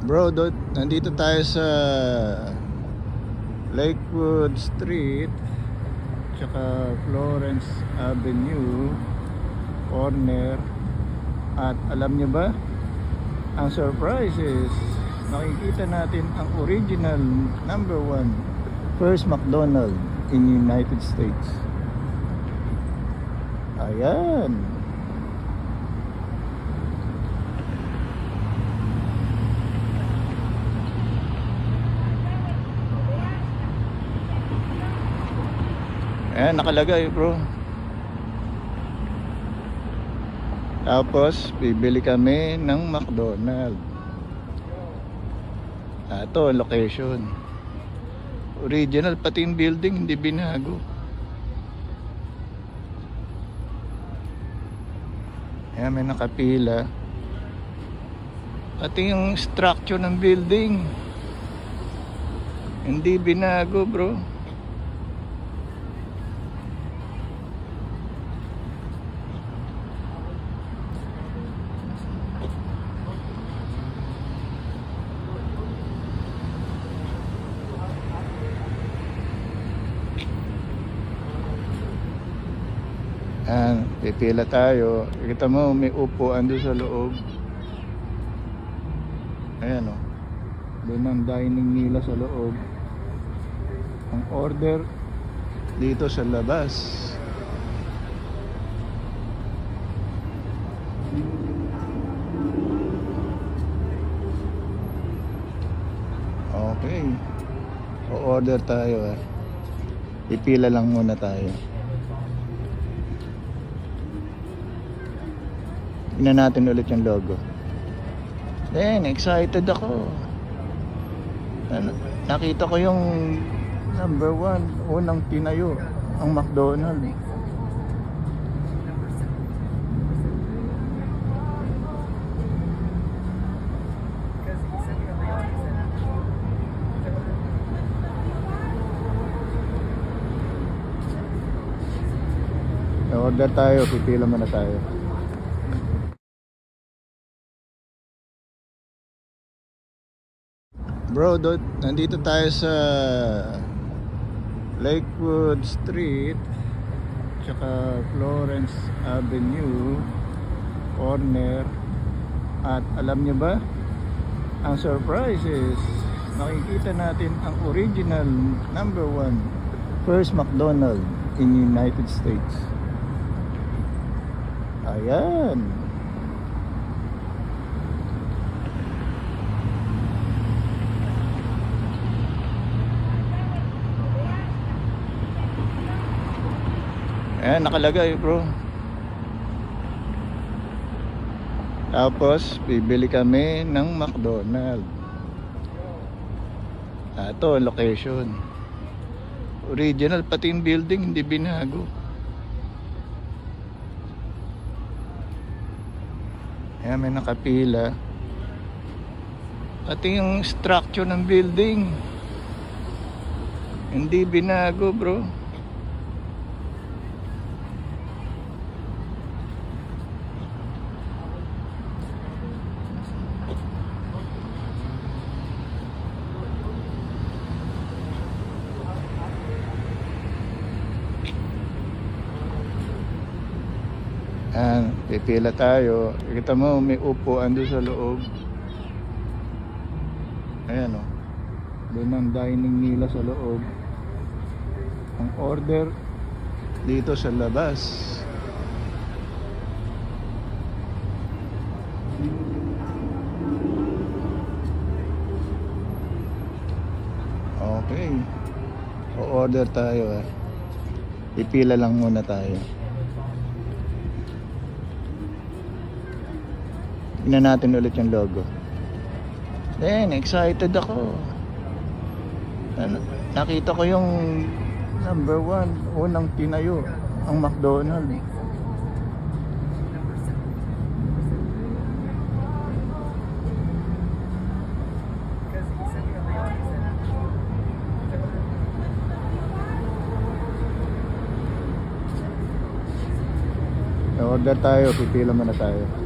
Bro, nandito tayo sa Lakewood Street tsaka Florence Avenue corner. At alam nyo ba, ang surprise is makikita natin ang original #1 first McDonald's in United States. Ayan. Ayan, nakalagay bro. Tapos bibili kami ng McDonald's. Ito ang location. Original, pati yung building hindi binago. Ayan, may nakapila. Pati yung structure ng building hindi binago bro. Ayan, pipila tayo. Kita mo may upuan doon sa loob. Ayan o, doon ang dining nila sa loob. Ang order dito sa labas. Okay, o-order tayo eh. Pipila lang muna tayo. Tingnan natin ulit yung logo. Then, excited ako. Nakita ko yung #1, unang tinayo, ang McDonald's. Order tayo, pipila muna tayo. Bro, nandito tayo sa Lakewood Street tsaka Florence Avenue corner. At alam nyo ba, ang surprise is makikita natin ang original #1 first McDonald's in United States. Ayan. Ayan, nakalagay bro. Tapos bibili kami ng McDonald's. Ito ang location. Original, pati yung building hindi binago. Ayan, may nakapila. Pati yung structure ng building hindi binago bro. Ayan, pipila tayo. Kita mo may upuan doon sa loob. Ayan o, doon ang dining nila sa loob. Ang order dito sa labas. Okay, o-order tayo eh. Pipila lang muna tayo. Tingnan natin ulit yung logo. Then, excited ako. Nakita ko yung #1, unang tinayo, ang McDonald's. Order tayo, pipila muna tayo.